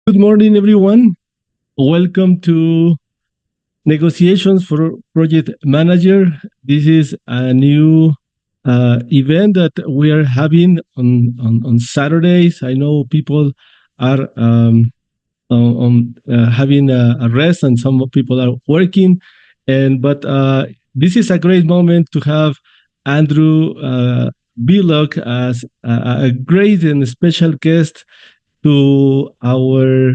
Good morning, everyone. Welcome to Negotiations for Project Manager. This is a new event that we are having on Saturdays. I know people are having a rest and some people are working. But this is a great moment to have Andrew Vlok as a great and special guest to our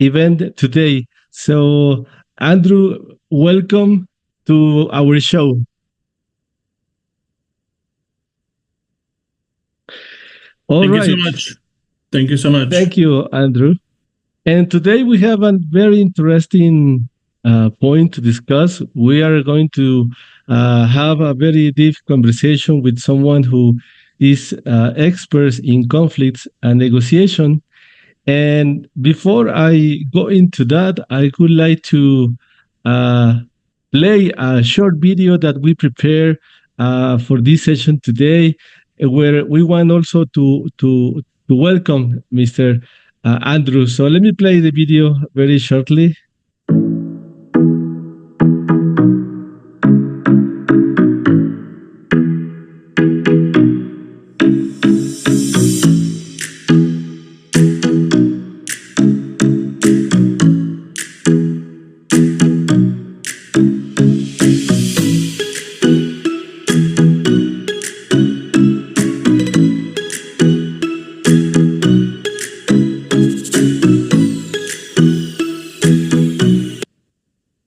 event today. So, Andrew, welcome to our show. All Thank you so right. much. Thank you so much. Thank you, Andrew. And today we have a very interesting point to discuss. We are going to have a very deep conversation with someone who is expert in conflicts and negotiation. And before I go into that, I would like to uh, play a short video that we prepare for this session today, where we want also to welcome Mr. Andrew. So let me play the video very shortly.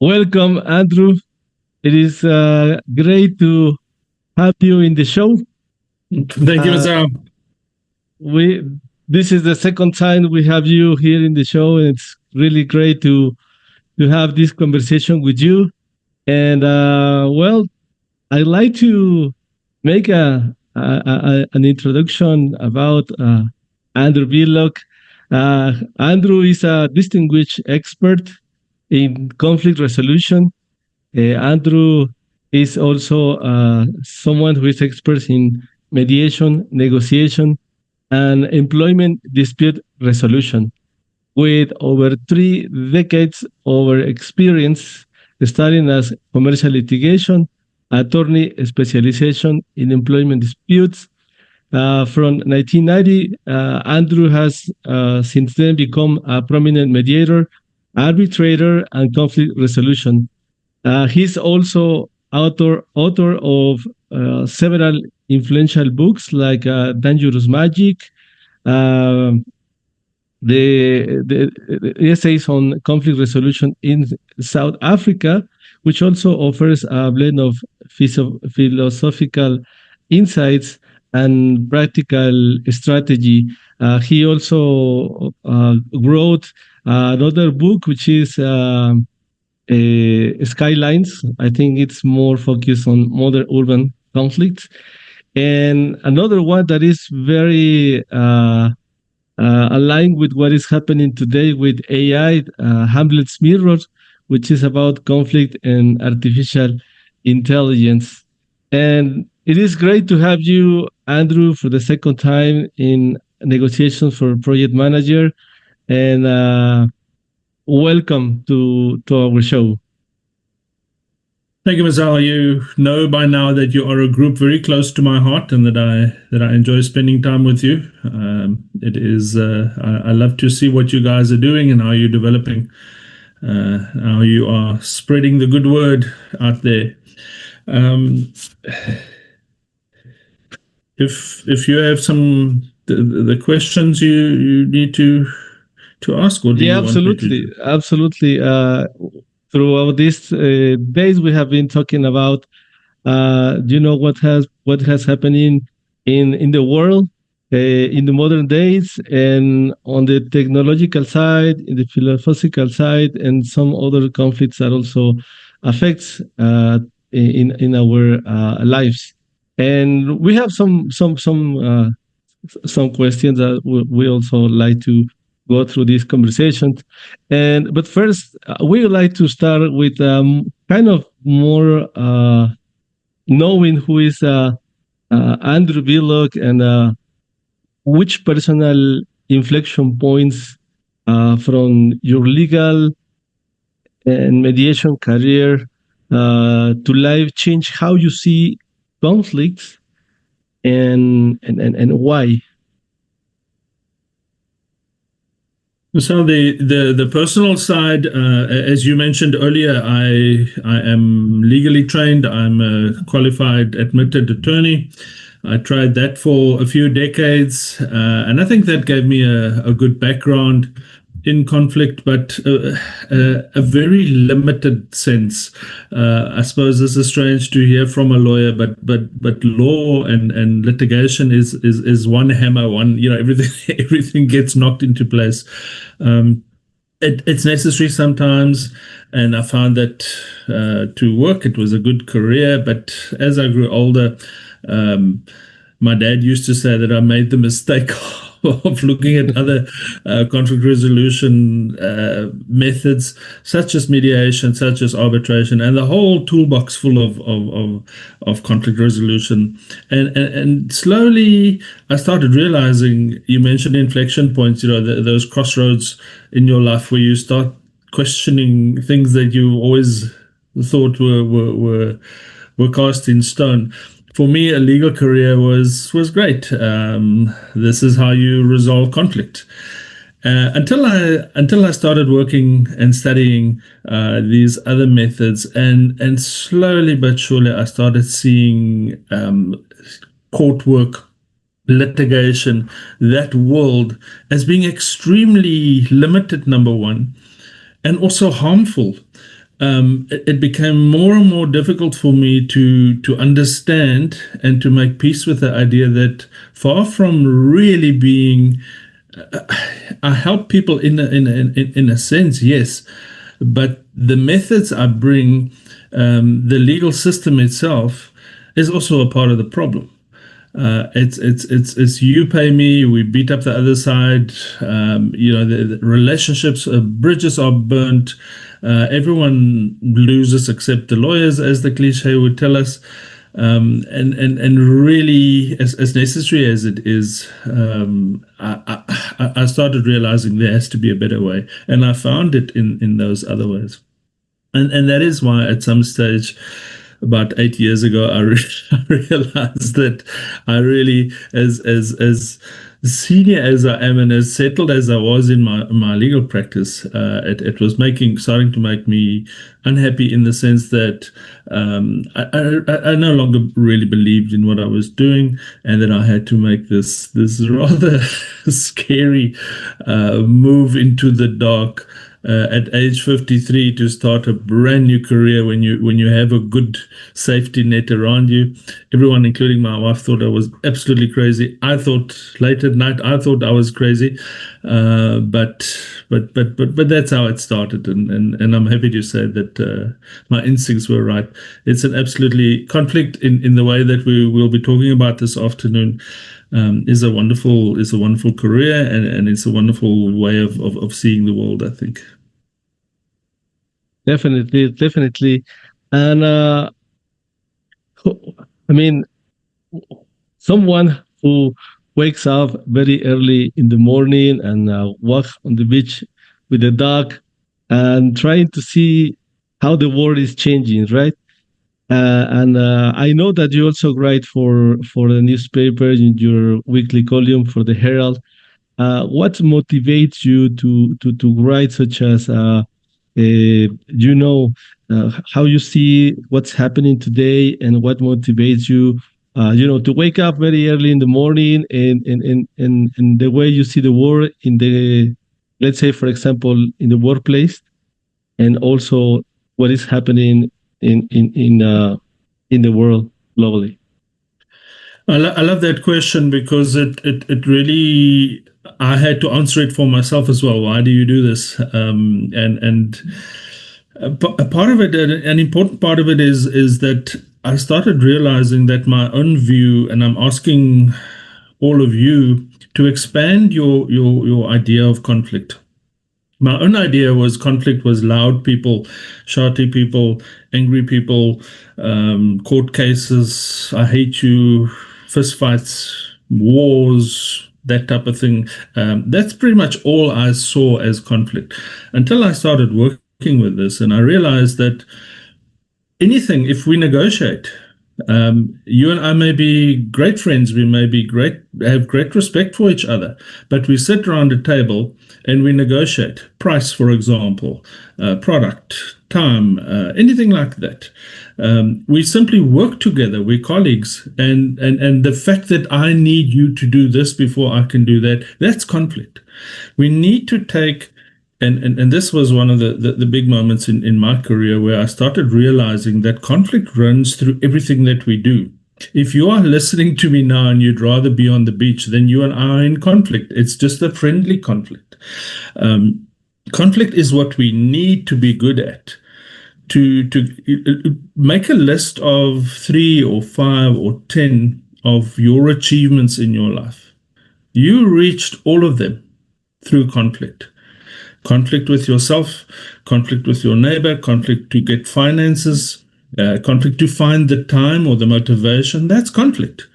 Welcome, Andrew. It is great to have you in the show. Thank you, Misael. We this is the second time we have you here in the show, and it's really great to have this conversation with you. And well, I'd like to make an introduction about Andrew Vlok. Andrew is a distinguished expert in conflict resolution. Andrew is also someone who is expert in mediation, negotiation, and employment dispute resolution. With over 3 decades of experience studying as commercial litigation, attorney specialization in employment disputes. From 1990, Andrew has since then become a prominent mediator, arbitrator, and conflict resolution. He's also author of several influential books like Dangerous Magic, uh, the essays on conflict resolution in South Africa, which also offers a blend of philosophical insights and practical strategy. He also wrote another book, which is Skylines. I think it's more focused on modern urban conflicts. And another one that is very aligned with what is happening today with AI, Hamlet's Mirror, which is about conflict and artificial intelligence. And it is great to have you, Andrew, for the second time in negotiations for project manager. And welcome to our show. Thank you, Misael. You know by now that you are a group very close to my heart, and that I enjoy spending time with you. It is I love to see what you guys are doing and how you're developing, how you are spreading the good word out there. If you have some the questions you need to ask, or do you absolutely, want me to? Absolutely. Throughout these days, we have been talking about, what has happening in the world in the modern days, and on the technological side, in the philosophical side, and some other conflicts that also affects in our lives. And we have some questions that we also like to go through this conversation. But first, we would like to start with kind of more knowing who is Andrew Vlok, and which personal inflection points from your legal and mediation career to life change how you see conflicts and why? So the personal side, as you mentioned earlier, I am legally trained. I'm a qualified admitted attorney. I tried that for a few decades, and I think that gave me a good background in conflict, but a very limited sense. I suppose this is strange to hear from a lawyer, but law and litigation is one hammer, one, everything everything gets knocked into place. Um, it's necessary sometimes, and I found that to work it was a good career. But as I grew older, um, my dad used to say that I made the mistake of looking at other conflict resolution methods, such as mediation, such as arbitration, and the whole toolbox full of conflict resolution. And slowly, I started realizing. You mentioned inflection points. Those crossroads in your life where you start questioning things that you always thought were cast in stone. For me, a legal career was great. This is how you resolve conflict. Until I started working and studying these other methods, and slowly but surely I started seeing court work, litigation, that world as being extremely limited. Number one, and also harmful. It became more and more difficult for me to understand and to make peace with the idea that far from really being, I help people in a sense, yes, but the methods I bring, the legal system itself, is also a part of the problem. It's you pay me, we beat up the other side. The relationships, bridges are burnt. Everyone loses except the lawyers, as the cliche would tell us. And really, as necessary as it is, I started realizing there has to be a better way, and I found it in those other ways. And that is why at some stage about 8 years ago, I realized that I really, as senior as I am and as settled as I was in my legal practice, it was starting to make me unhappy in the sense that I no longer really believed in what I was doing, and that I had to make this rather scary move into the dark at age 53 to start a brand new career when you have a good safety net around you. Everyone, including my wife, thought I was absolutely crazy. I thought late at night I thought I was crazy, but that's how it started, and I'm happy to say that my instincts were right. It's an absolutely conflict in the way that we will be talking about this afternoon. Is a wonderful career, and it's a wonderful way of seeing the world, I think. Definitely. And I mean, someone who wakes up very early in the morning and walks on the beach with the dog and trying to see how the world is changing, right? And I know that you also write for the newspaper in your weekly column for the Herald. What motivates you to write such as how you see what's happening today and what motivates you to wake up very early in the morning and the way you see the world in the, let's say, for example, in the workplace, and also what is happening in the world globally. I love that question because it really, I had to answer it for myself as well. Why do you do this? And a part of it, an important part of it, is that I started realizing that my own view, and I'm asking all of you to expand your idea of conflict. My own idea was conflict was loud people, shouty people, angry people, court cases, I hate you, fist fights, wars, that type of thing. That's pretty much all I saw as conflict until I started working with this, and I realized that anything, if we negotiate, you and I may be great friends, we may be have great respect for each other, but we sit around a table and we negotiate price, for example, product, time, anything like that. We simply work together. We're colleagues, and the fact that I need you to do this before I can do that, that's conflict. We need to take. And this was one of the big moments in my career where I started realizing that conflict runs through everything that we do. If you are listening to me now and you'd rather be on the beach, then you and I are in conflict. It's just a friendly conflict. Conflict is what we need to be good at. To make a list of 3 or 5 or 10 of your achievements in your life. You reached all of them through conflict. Conflict with yourself, conflict with your neighbor, conflict to get finances, conflict to find the time or the motivation. That's conflict.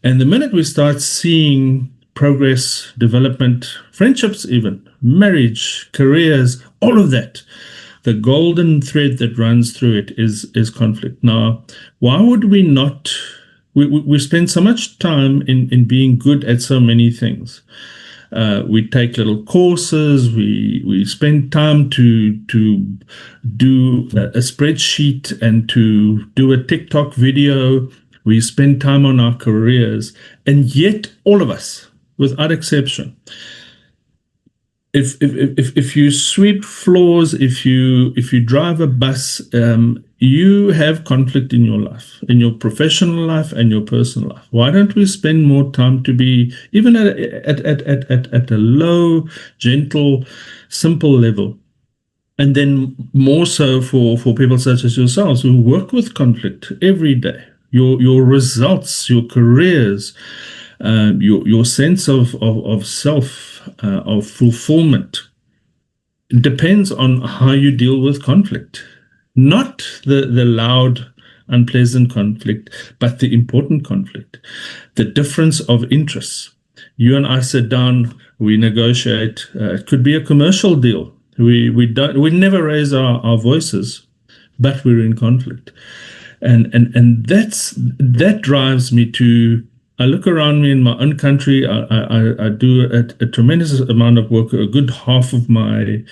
And the minute we start seeing progress, development, friendships even, marriage, careers, all of that, the golden thread that runs through it is conflict. Now, why would we not? We spend so much time in being good at so many things. We take little courses. We spend time to do a spreadsheet and to do a TikTok video. We spend time on our careers, and yet all of us, without exception, if you sweep floors, if you drive a bus, you have conflict in your life, in your professional life and your personal life. Why don't we spend more time to be even at a low, gentle, simple level? And then more so for people such as yourselves who work with conflict every day. Your results, your careers, your sense of self, of fulfillment depends on how you deal with conflict. Not the loud, unpleasant conflict, but the important conflict, the difference of interests. You and I sit down, we negotiate. It could be a commercial deal. We never raise our voices, but we're in conflict, and that drives me to. I look around me in my own country. I do a tremendous amount of work. A good half of my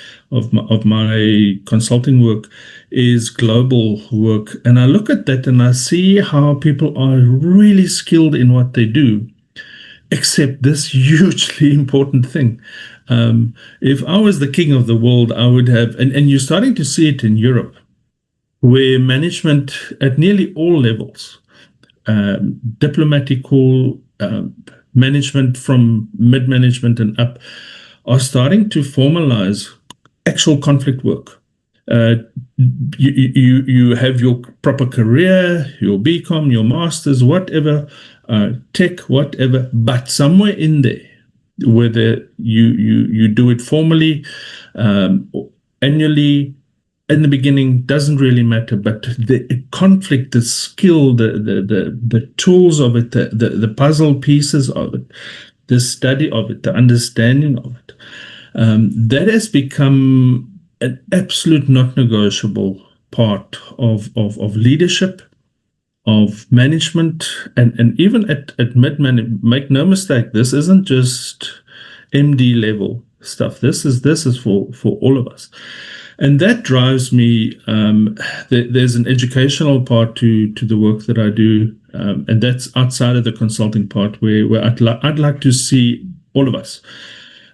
consulting work is global work, and I look at that and I see how people are really skilled in what they do, except this hugely important thing. If I was the king of the world, I would have, and you're starting to see it in Europe, where management at nearly all levels. Diplomatical management from mid-management and up are starting to formalize actual conflict work. You have your proper career, your BCom, your masters, whatever, tech, whatever, but somewhere in there, whether you do it formally, annually, in the beginning, doesn't really matter, but the conflict, the skill, the tools of it, the puzzle pieces of it, the study of it, the understanding of it, that has become an absolute not negotiable part of leadership, of management, and even at mid-management. Make no mistake, this isn't just MD level stuff. This is for all of us. And that drives me. There's an educational part to the work that I do, and that's outside of the consulting part, where I'd like to see all of us.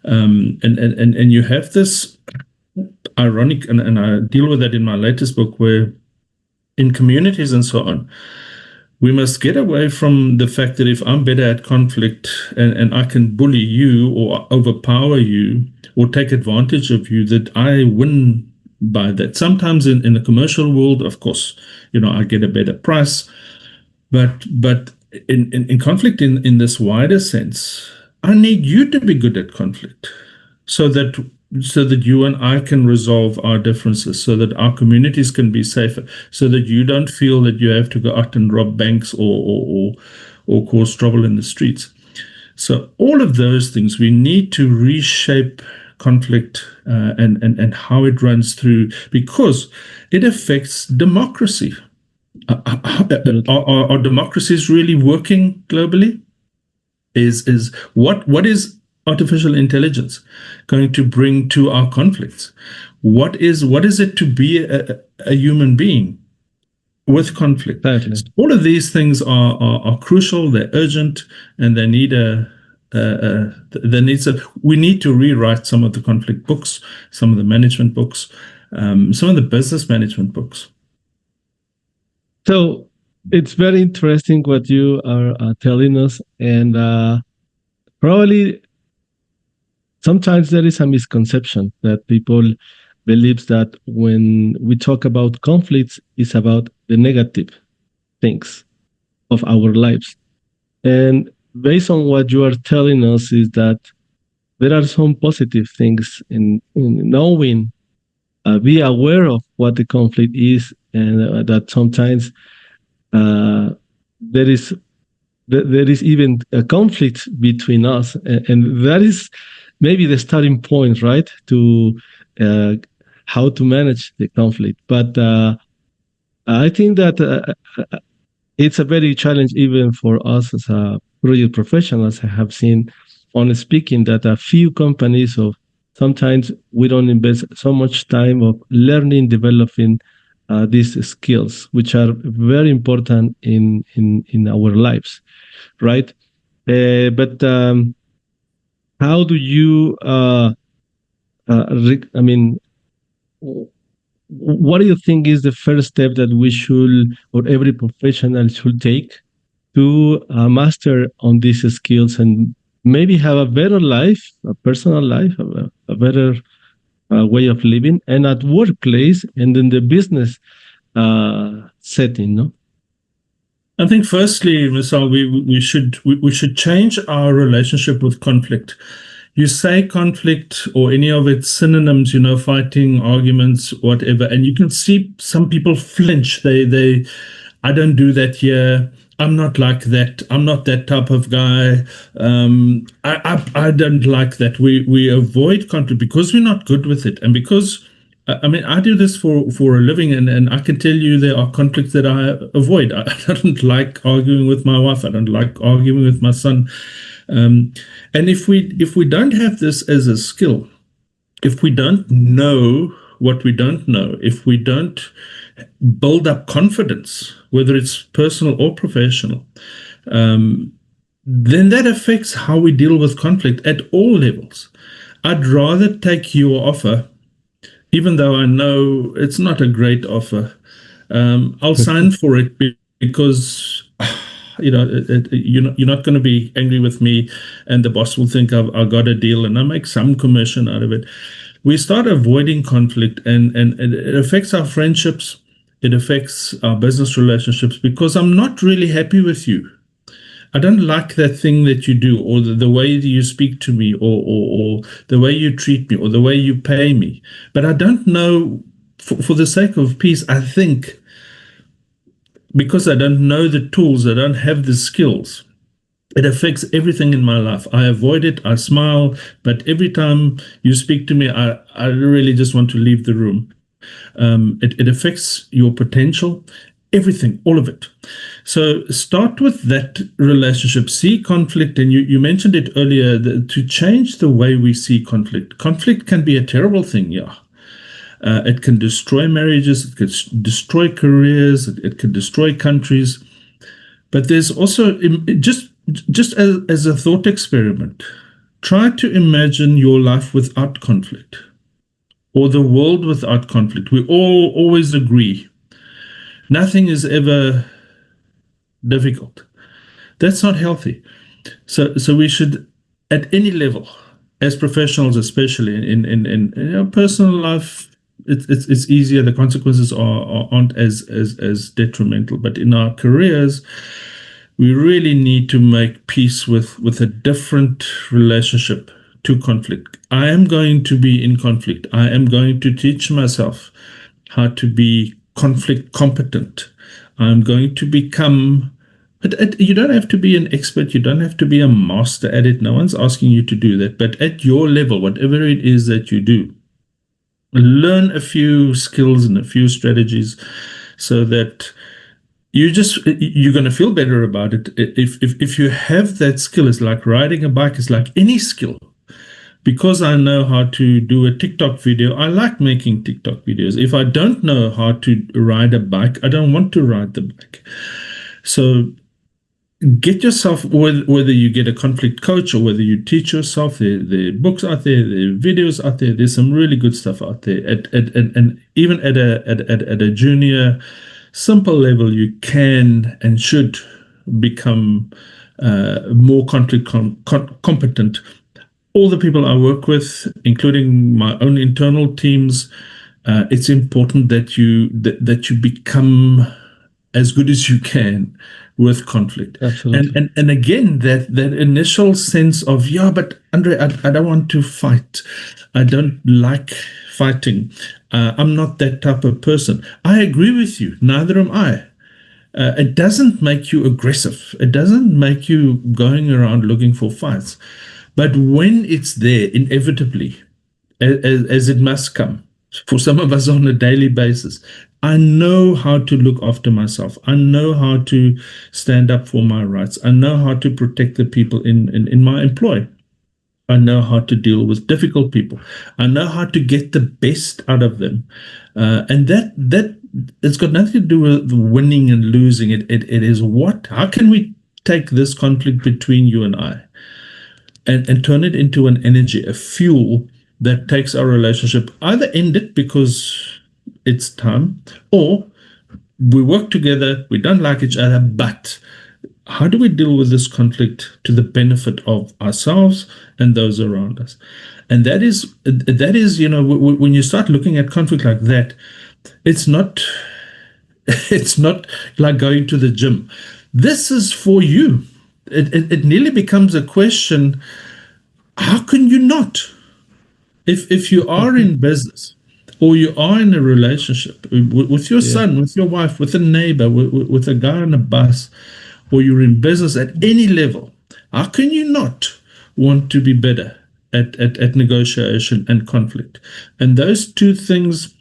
And you have this ironic, and I deal with that in my latest book, where in communities and so on, we must get away from the fact that if I'm better at conflict and I can bully you or overpower you or take advantage of you, that I win by that. Sometimes in the commercial world, of course, I get a better price. But in conflict in this wider sense, I need you to be good at conflict so that you and I can resolve our differences, so that our communities can be safer, so that you don't feel that you have to go out and rob banks or cause trouble in the streets. So all of those things, we need to reshape conflict and how it runs through, because it affects democracy. Are democracies really working globally? Is what is artificial intelligence going to bring to our conflicts? What is it to be a human being with conflict? Exactly. So all of these things are crucial. They're urgent, and they need we need to rewrite some of the conflict books, some of the management books, some of the business management books. So it's very interesting what you are telling us, and probably sometimes there is a misconception that people believes that when we talk about conflicts, it's about the negative things of our lives. And based on what you are telling us, is that there are some positive things in knowing, be aware of what the conflict is, and that sometimes uh, there is there is even a conflict between us, and that is maybe the starting point, right? To uh, how to manage the conflict. But I think that it's a very challenge even for us as a project professionals. I have seen, on speaking, that a few companies of sometimes we don't invest so much time of learning, developing these skills, which are very important in our lives, right? But how do you? I mean, what do you think is the first step that we should, or every professional should take to master on these skills and maybe have a better life, a personal life, a better way of living, and at workplace and in the business setting? No. I think firstly, Misael, we should change our relationship with conflict. You say conflict or any of its synonyms, fighting, arguments, whatever, and you can see some people flinch. I don't do that here. I'm not like that. I'm not that type of guy. I don't like that. We avoid conflict because we're not good with it, and because I do this for a living, and I can tell you there are conflicts that I avoid. I don't like arguing with my wife. I don't like arguing with my son. And if we don't have this as a skill, if we don't know what we don't know, if we don't build up confidence, whether it's personal or professional, then that affects how we deal with conflict at all levels. I'd rather take your offer, even though I know it's not a great offer. I'll sign for it because you're not going to be angry with me, and the boss will think I've got a deal, and I make some commission out of it. We start avoiding conflict, and it affects our friendships. It affects our business relationships because I'm not really happy with you. I don't like that thing that you do, or the way that you speak to me, or the way you treat me, or the way you pay me. But I don't know, for the sake of peace, I think, because I don't know the tools, I don't have the skills, it affects everything in my life. I avoid it, I smile, but every time you speak to me, I really just want to leave the room. It affects your potential, everything, all of it. So start with that relationship. See conflict, and you mentioned it earlier, to change the way we see conflict. Conflict can be a terrible thing, yeah. It can destroy marriages, it can destroy careers, it can destroy countries. But there's also, just as a thought experiment, try to imagine your life without conflict, or the world without conflict. We all always agree. Nothing is ever difficult. That's not healthy. So we should, at any level, as professionals, especially in personal life, it's easier. The consequences aren't as detrimental. But in our careers, we really need to make peace with a different relationship to conflict. I am going to be in conflict. I am going to teach myself how to be conflict competent. I'm going to become You don't have to be an expert. You don't have to be a master at it. No one's asking you to do that. But at your level, whatever it is that you do, learn a few skills and a few strategies so that you're going to feel better about it. If you have that skill, it's like riding a bike. It's like any skill. Because I know how to do a TikTok video, I like making TikTok videos. If I don't know how to ride a bike, I don't want to ride the bike. So get yourself, whether you get a conflict coach or whether you teach yourself, there are books out there, there are videos out there, there's some really good stuff out there. And even at a junior, simple level, you can and should become more conflict competent. All the people I work with, including my own internal teams, it's important that you become as good as you can with conflict. Absolutely. And again, that initial sense of, yeah, but Andre, I don't want to fight. I don't like fighting. I'm not that type of person. I agree with you. Neither am I. It doesn't make you aggressive. It doesn't make you going around looking for fights. But when it's there, inevitably, as it must come, for some of us on a daily basis, I know how to look after myself. I know how to stand up for my rights. I know how to protect the people in my employ. I know how to deal with difficult people. I know how to get the best out of them. And that it's got nothing to do with winning and losing. It is how can we take this conflict between you and I and turn it into an energy, a fuel that takes our relationship, either end it because it's time, or we work together, we don't like each other, but how do we deal with this conflict to the benefit of ourselves and those around us? And that is, when you start looking at conflict like that, it's not it's not like going to the gym. This is for you. It nearly becomes a question: how can you not? If you are in business or you are in a relationship with your Yeah. son, with your wife, with a neighbor, with a guy on a bus, or you're in business at any level, how can you not want to be better at negotiation and conflict? And those two things,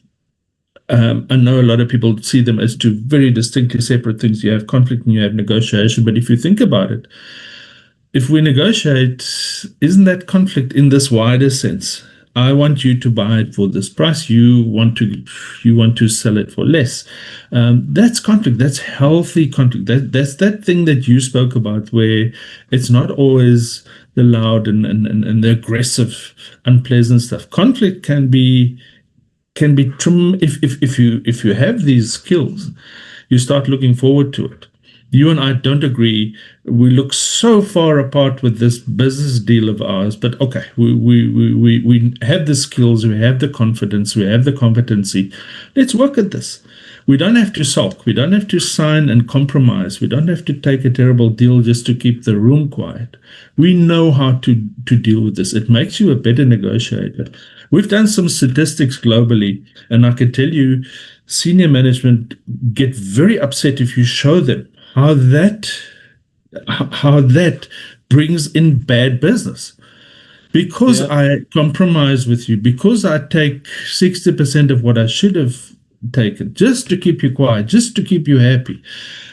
I know a lot of people see them as two very distinctly separate things. You have conflict and you have negotiation. But if you think about it, if we negotiate, isn't that conflict in this wider sense? I want you to buy it for this price. You want to sell it for less. That's conflict. That's healthy conflict. That's that thing that you spoke about, where it's not always the loud and the aggressive, unpleasant stuff. Conflict can be if you have these skills, you start looking forward to it. You and I don't agree. We look so far apart with this business deal of ours, but okay, we have the skills, we have the confidence, we have the competency. Let's work at this. We don't have to sulk. We don't have to sign and compromise. We don't have to take a terrible deal just to keep the room quiet. We know how to deal with this. It makes you a better negotiator. We've done some statistics globally, and I can tell you senior management get very upset if you show them how that brings in bad business. Because Yeah. I compromise with you, because I take 60% of what I should have taken just to keep you quiet, just to keep you happy.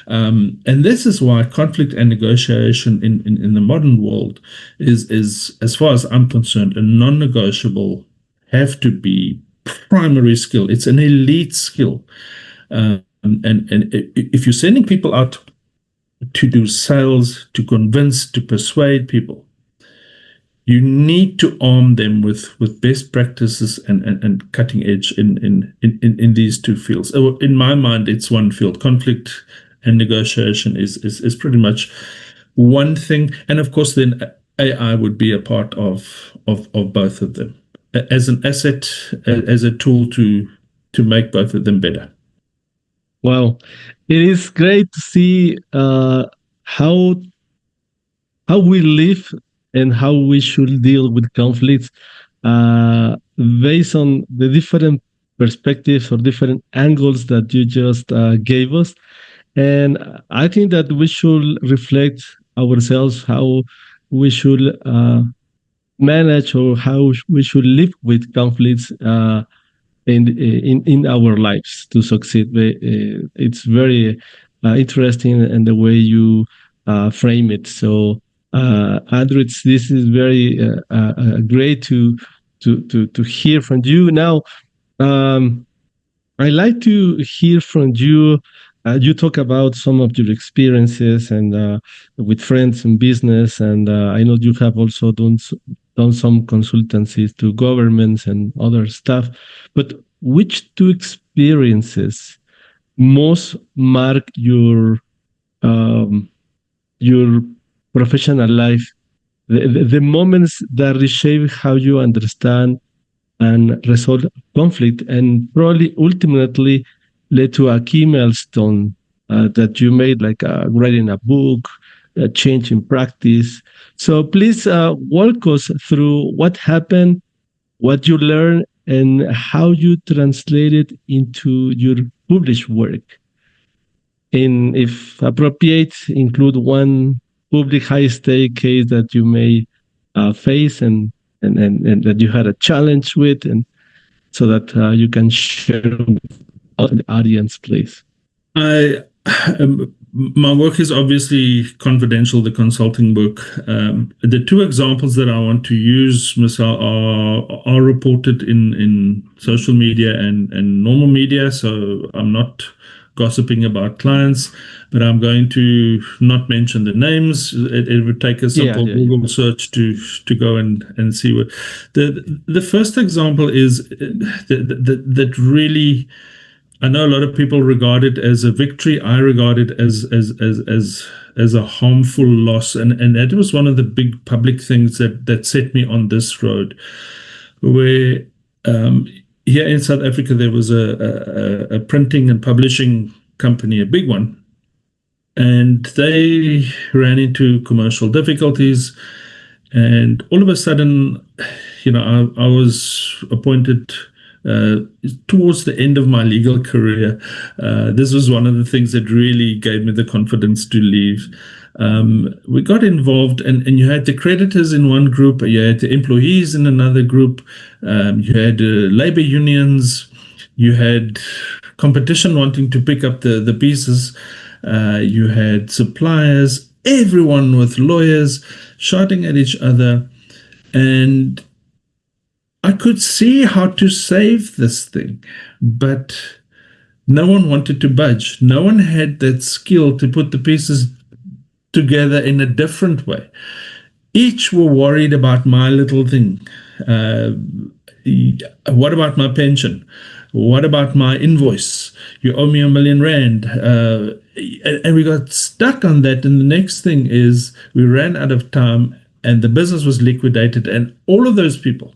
And this is why conflict and negotiation in the modern world is, as far as I'm concerned, a non-negotiable, have to be primary skill. It's an elite skill. And if you're sending people out to do sales, to convince, to persuade people, you need to arm them with best practices and cutting edge in these two fields. In my mind, it's one field. Conflict and negotiation is pretty much one thing. And of course, then AI would be a part of both of them as an asset, as a tool to make both of them better. Wow, it is great to see how how we live and how we should deal with conflicts uh, based on the different perspectives or different angles that you just gave us. And I think that we should reflect ourselves how we should manage or how we should live with conflicts in our lives to succeed. It's very interesting and the way you frame it. So, Andrew, this is very great to hear from you. Now, um, I like to hear from you. You talk about some of your experiences and with friends in business, and I know you have also done some consultancies to governments and other stuff. But which two experiences most mark um, your professional life? The moments that reshape how you understand and resolve conflict, and probably ultimately led to a key milestone that you made, like writing a book, a change in practice. So please walk us through what happened, what you learned, and how you translate it into your published work. And if appropriate, include one public high stake case that you may face and that you had a challenge with, and so that you can share with the audience, please. I my work is obviously confidential, the consulting book. The two examples that I want to use, Misael, are reported in social media and normal media. So I'm not gossiping about clients, but I'm going to not mention the names. It would take a simple Google search to go and see what. The first example is that really, I know a lot of people regard it as a victory. I regard it as a harmful loss, and that was one of the big public things that set me on this road. Where here in South Africa there was a printing and publishing company, a big one, and they ran into commercial difficulties, and all of a sudden, I was appointed. Towards the end of my legal career, this was one of the things that really gave me the confidence to leave. We got involved, and you had the creditors in one group, you had the employees in another group, you had labor unions, you had competition wanting to pick up the pieces, you had suppliers, everyone with lawyers shouting at each other, and I could see how to save this thing, but no one wanted to budge. No one had that skill to put the pieces together in a different way. Each were worried about my little thing. What about my pension? What about my invoice? You owe me R1 million. And we got stuck on that. And the next thing is we ran out of time and the business was liquidated. And all of those people,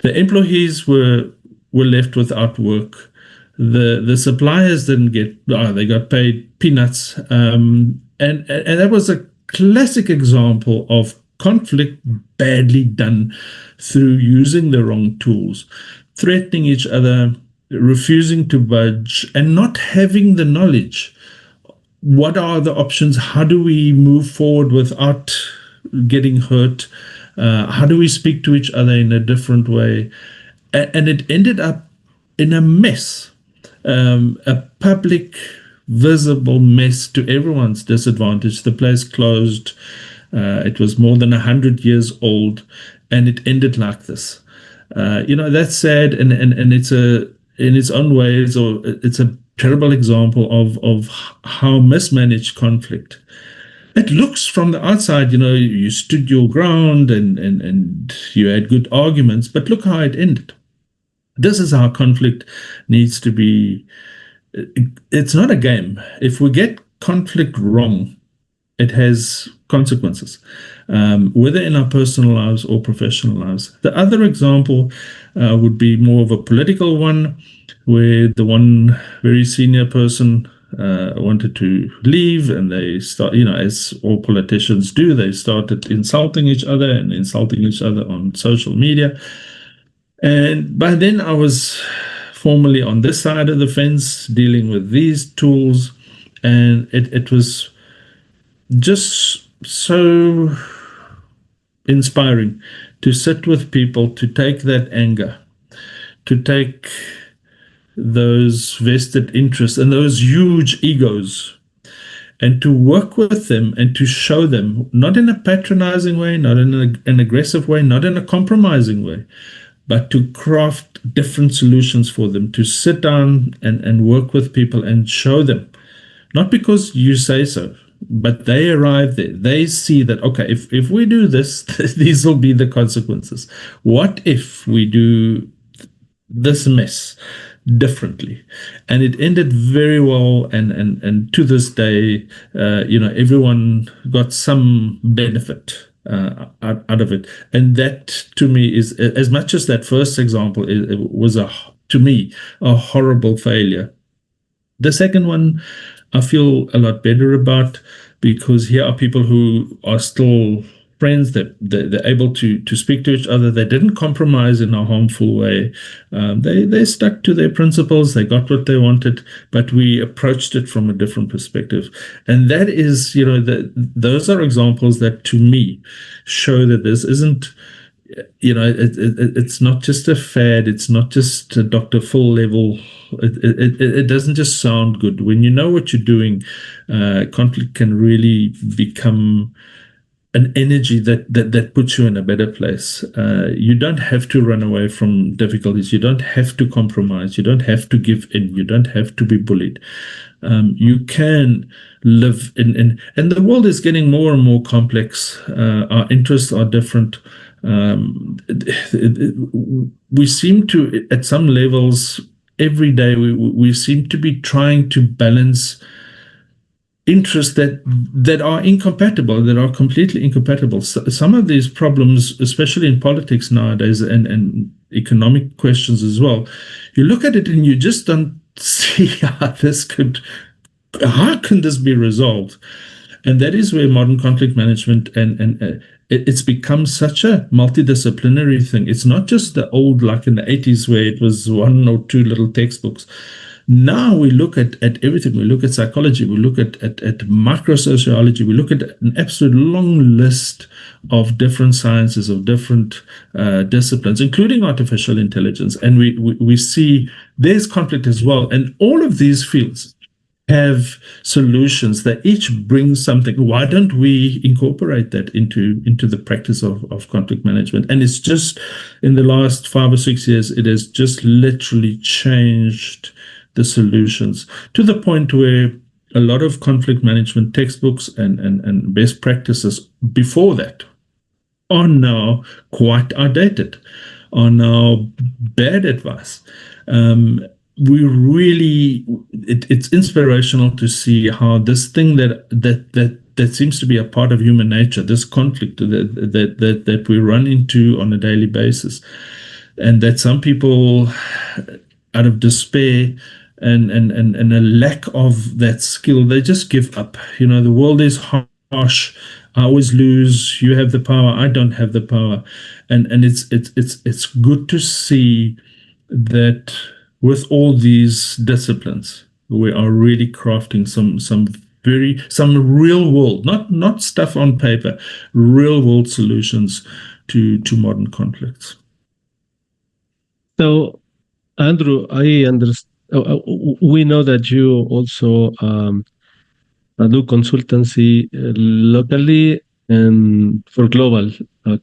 the employees were left without work. The suppliers didn't get, they got paid peanuts. And that was a classic example of conflict badly done through using the wrong tools, threatening each other, refusing to budge, and not having the knowledge. What are the options? How do we move forward without getting hurt? How do we speak to each other in a different way? And it ended up in a mess, a public, visible mess to everyone's disadvantage. The place closed. It was more than 100 years old, and it ended like this. That's sad, and it's in its own ways, or it's a terrible example of how mismanaged conflict. It looks from the outside, you stood your ground and you had good arguments, but look how it ended. This is how conflict needs to be. It's not a game. If we get conflict wrong, it has consequences, whether in our personal lives or professional lives. The other example would be more of a political one, where the one very senior person wanted to leave, and they start, as all politicians do, they started insulting each other on social media. And by then I was formally on this side of the fence dealing with these tools, And it was just so inspiring to sit with people, to take that anger, to take those vested interests and those huge egos, and to work with them and to show them, not in a patronizing way, not in an aggressive way, not in a compromising way, but to craft different solutions for them, to sit down and work with people and show them, not because you say so, but they arrive there. They see that, okay, if we do this, these will be the consequences. What if we do this mess differently? And it ended very well, and to this day, everyone got some benefit out of it. And that, to me, is, as much as that first example it was, to me, a horrible failure. The second one I feel a lot better about, because here are people who are still friends, that they're able to speak to each other. They didn't compromise in a harmful way. They stuck to their principles. They got what they wanted, but we approached it from a different perspective. And that is, those are examples that, to me, show that this isn't, it's not just a fad. It's not just a Dr. Phil level. It doesn't just sound good. When you know what you're doing, conflict can really become an energy that puts you in a better place. You don't have to run away from difficulties. You don't have to compromise. You don't have to give in. You don't have to be bullied. You can live and the world is getting more and more complex. Our interests are different. We seem to, at some levels, every day, we seem to be trying to balance interests that are incompatible, that are completely incompatible. So some of these problems, especially in politics nowadays, and economic questions as well, you look at it and you just don't see how can this be resolved? And that is where modern conflict management and it's become such a multidisciplinary thing. It's not just the old, like in the 80s, where it was one or two little textbooks. Now we look at everything. We look at psychology. We look at microsociology. We look at an absolute long list of different sciences, of different disciplines, including artificial intelligence. And we see there's conflict as well. And all of these fields have solutions that each bring something. Why don't we incorporate that into the practice of conflict management? And it's just, in the last 5 or 6 years, it has just literally changed the solutions to the point where a lot of conflict management textbooks and best practices before that are now quite outdated, are now bad advice. We really, it's inspirational to see how this thing that seems to be a part of human nature, this conflict that we run into on a daily basis, and that some people, out of despair and a lack of that skill, they just give up. The world is harsh. I always lose. You have the power. I don't have the power. And it's good to see that with all these disciplines, we are really crafting some real world, not stuff on paper, real world solutions to modern conflicts. So, Andrew, I understand. We know that you also do consultancy locally and for global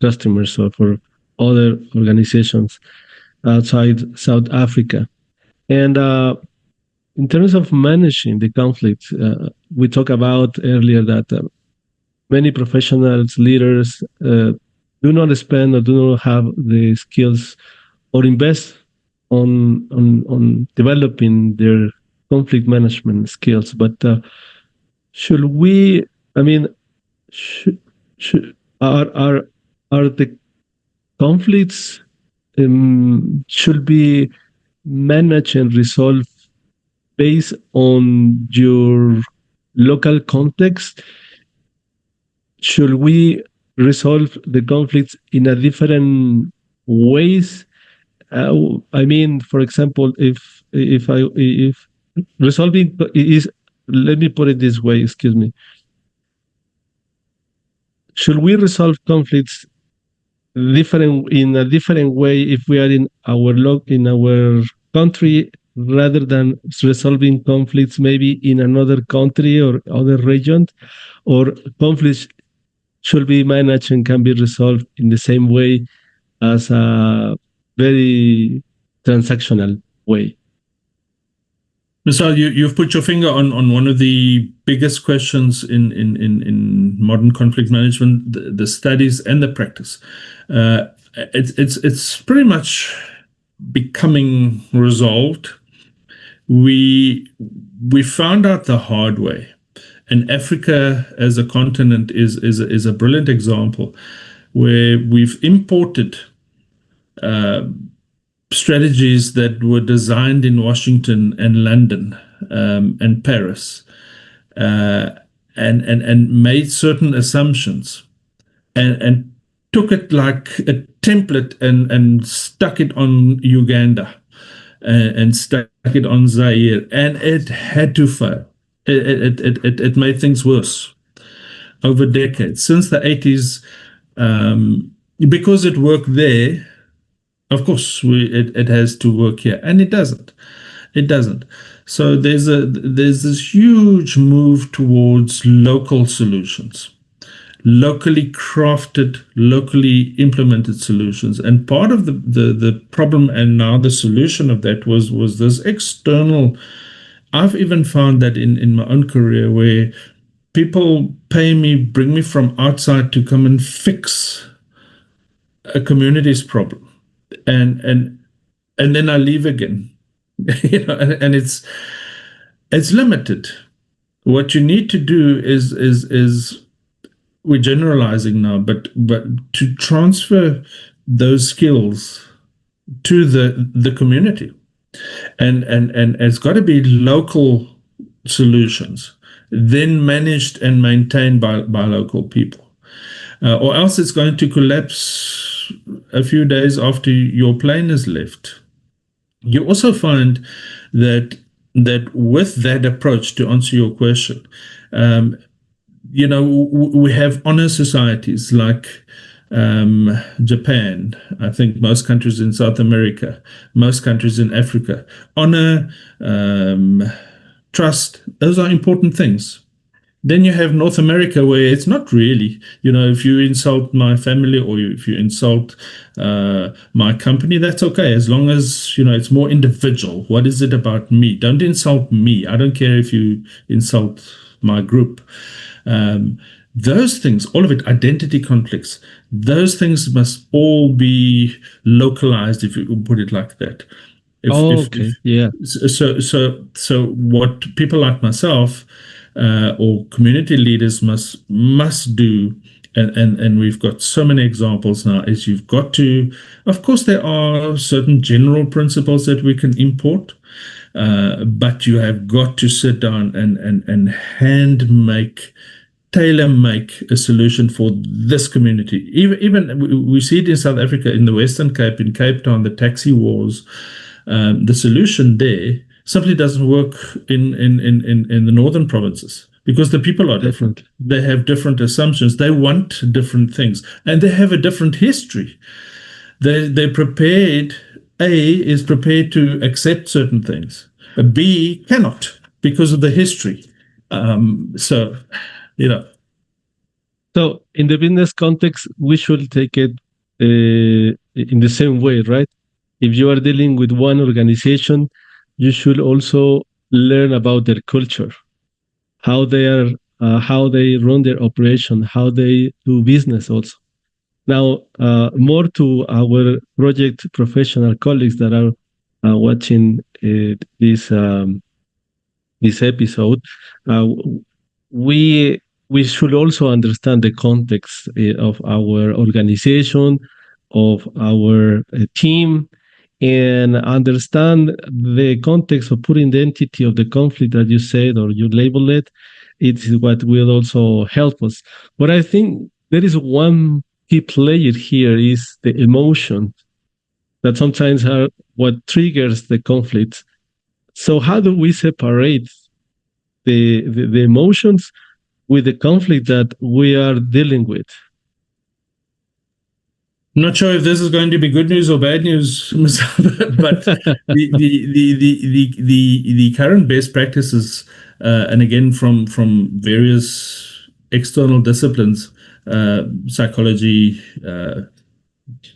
customers, or for other organizations outside South Africa. And in terms of managing the conflict, we talked about earlier that many professionals, leaders, do not spend or do not have the skills or invest on developing their conflict management skills. But should we? I mean, are the conflicts should be managed and resolved based on your local context? Should we resolve the conflicts in a different ways? I mean, for example, if resolving is let me put it this way, excuse me. Should we resolve conflicts different in a different way if we are in our country rather than resolving conflicts maybe in another country or other region, or conflicts should be managed and can be resolved in the same way as a very transactional way? Misael, you've put your finger on one of the biggest questions in modern conflict management, the studies and the practice. It's pretty much becoming resolved. We found out the hard way, and Africa as a continent is a brilliant example where we've imported strategies that were designed in Washington and London and Paris, and made certain assumptions, and took it like a template and stuck it on Uganda, and stuck it on Zaire, and it had to fail. It made things worse over decades since the 80s, because it worked there. Of course, it has to work here, and it doesn't. It doesn't. So there's this huge move towards local solutions, locally crafted, locally implemented solutions. And part of the problem and now the solution of that was this external. I've even found that in my own career where people pay me, bring me from outside to come and fix a community's problem. And then I leave again, and it's limited. What you need to do is we're generalizing now, but to transfer those skills to the community, and it's got to be local solutions, then managed and maintained by local people, or else it's going to collapse a few days after your plane has left. You also find that with that approach, to answer your question, we have honor societies like Japan, I think most countries in South America, most countries in Africa. Honor, trust, those are important things. Then you have North America, where it's not really, if you insult my family or if you insult my company, that's okay, as long as, it's more individual. What is it about me? Don't insult me. I don't care if you insult my group. Those things, all of it, identity conflicts, those things must all be localized, if you put it like that. Yeah. So what people like myself or community leaders must do, and we've got so many examples now, is you've got to, of course, there are certain general principles that we can import, but you have got to sit down and hand make, tailor make a solution for this community. Even we see it in South Africa, in the Western Cape, in Cape Town, the taxi wars. The solution there simply doesn't work in the northern provinces, because the people are different. They have different assumptions. They want different things, and they have a different history. They're prepared. A is prepared to accept certain things. B cannot, because of the history. So in the business context, we should take it in the same way, right? If you are dealing with one organization, you should also learn about their culture, how they run their operation, how they do business also. Now, more to our project professional colleagues that are watching this episode, we should also understand the context of our organization, of our team, and understand the context of putting the entity of the conflict that you said or you label it. It's what will also help us. But I think there is one key player here, is the emotion that sometimes are what triggers the conflict. So how do we separate the emotions with the conflict that we are dealing with. I'm not sure if this is going to be good news or bad news, but the current best practices, and again from various external disciplines, psychology,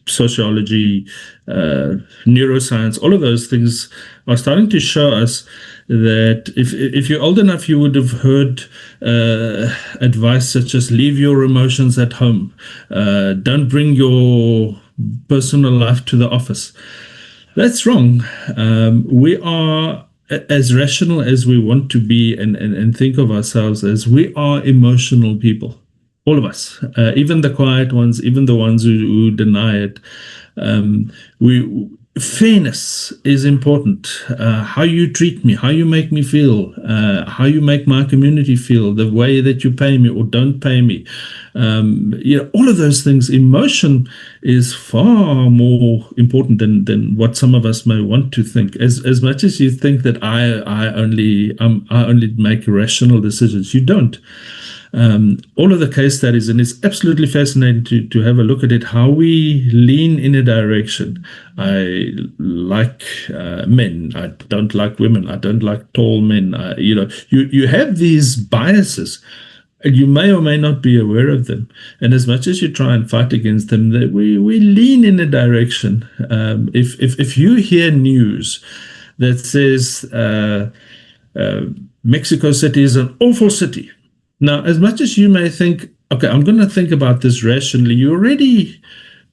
sociology, neuroscience, all of those things are starting to show us that if you're old enough, you would have heard advice such as leave your emotions at home, don't bring your personal life to the office. That's wrong. We are as rational as we want to be and think of ourselves as we are emotional people. All of us, even the quiet ones, even the ones who deny it. We Fairness is important. How you treat me, how you make me feel, how you make my community feel, the way that you pay me or don't pay me. All of those things. Emotion is far more important than what some of us may want to think. As much as you think that I only make rational decisions, you don't. All of the case studies, and it's absolutely fascinating to have a look at it, how we lean in a direction. I like men. I don't like women. I don't like tall men. You have these biases, and you may or may not be aware of them. And as much as you try and fight against them, we lean in a direction. If you hear news that says Mexico City is an awful city, now, as much as you may think, okay, I'm going to think about this rationally, you already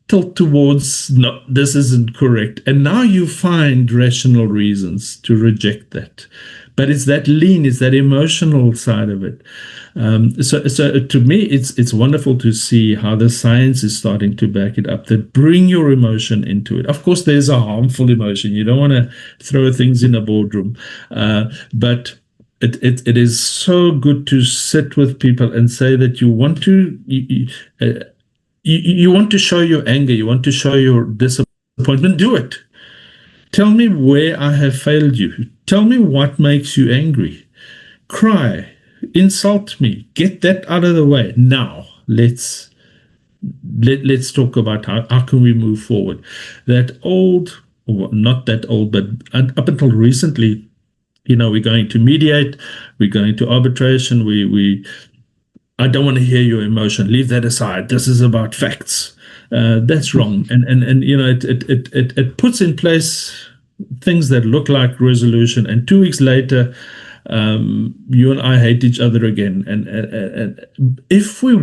tilt towards, no, this isn't correct. And now you find rational reasons to reject that. But it's that lean, it's that emotional side of it. So to me, it's wonderful to see how the science is starting to back it up, that bring your emotion into it. Of course, there's a harmful emotion. You don't want to throw things in a boardroom. But it is so good to sit with people and say that you want to you want to show your anger, you want to show your disappointment. Do it. Tell me where I have failed you. Tell me what makes you angry. Cry, insult me, get that out of the way. Now let's talk about how can we move forward. That old, or not that old, but up until recently, we're going to mediate, we're going to arbitration, I don't want to hear your emotion, leave that aside, this is about facts. That's wrong. And it puts in place things that look like resolution, and 2 weeks later, you and I hate each other again. And if we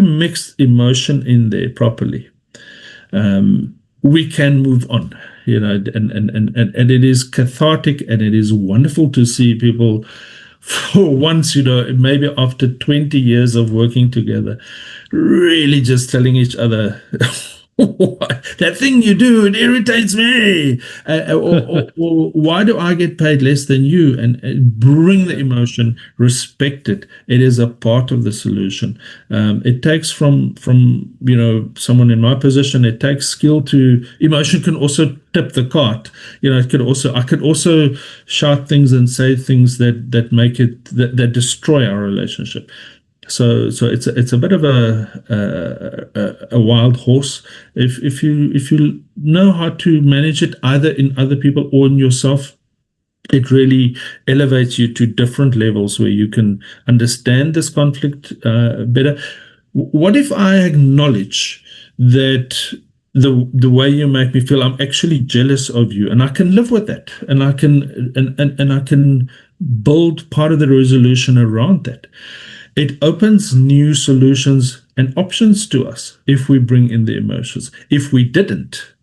mix emotion in there properly, we can move on, and it is cathartic, and it is wonderful to see people for once, maybe after 20 years of working together, really just telling each other, that thing you do, it irritates me. Or why do I get paid less than you? And bring the emotion, respect it. It is a part of the solution. It takes from someone in my position, it takes skill to, emotion can also tip the cart. I could also shout things and say things that make it, that destroy our relationship. So it's a bit of a wild horse. If you know how to manage it, either in other people or in yourself, it really elevates you to different levels where you can understand this conflict better. What if I acknowledge that the way you make me feel, I'm actually jealous of you, and I can live with that, and I can build part of the resolution around that. It opens new solutions and options to us if we bring in the emotions. If we didn't,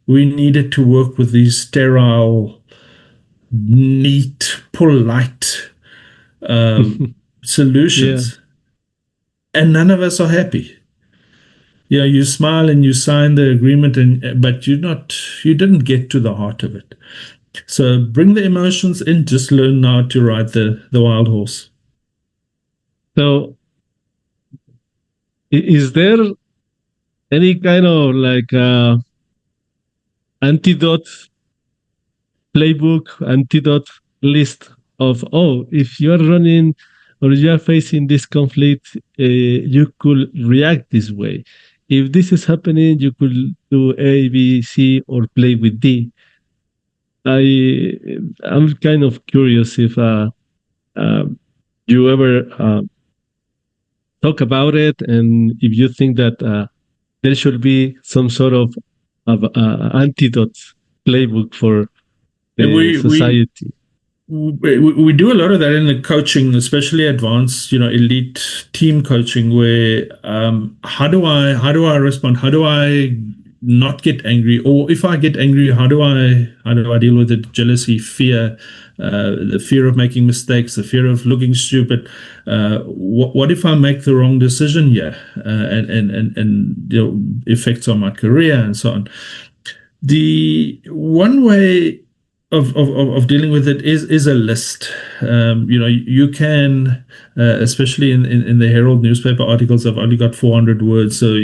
we needed to work with these sterile, neat, polite solutions. Yeah. And none of us are happy. You smile and you sign the agreement, but you didn't get to the heart of it. So bring the emotions in, just learn how to ride the wild horse. So, is there any kind of like antidote playbook, antidote list of, oh, if you are running or you are facing this conflict, you could react this way. If this is happening, you could do A, B, C, or play with D. I'm kind of curious if uh, you ever talk about it, and if you think that there should be some sort of antidote playbook for And the society. we do a lot of that in the coaching, especially advanced, elite team coaching, where how do I respond? How do I not get angry? Or if I get angry, how do I deal with it? Jealousy, fear, the fear of making mistakes, the fear of looking stupid. What if I make the wrong decision here? And effects on my career and so on. The one way of dealing with it is a list. You can, especially in the Herald newspaper articles, I've only got 400 words, so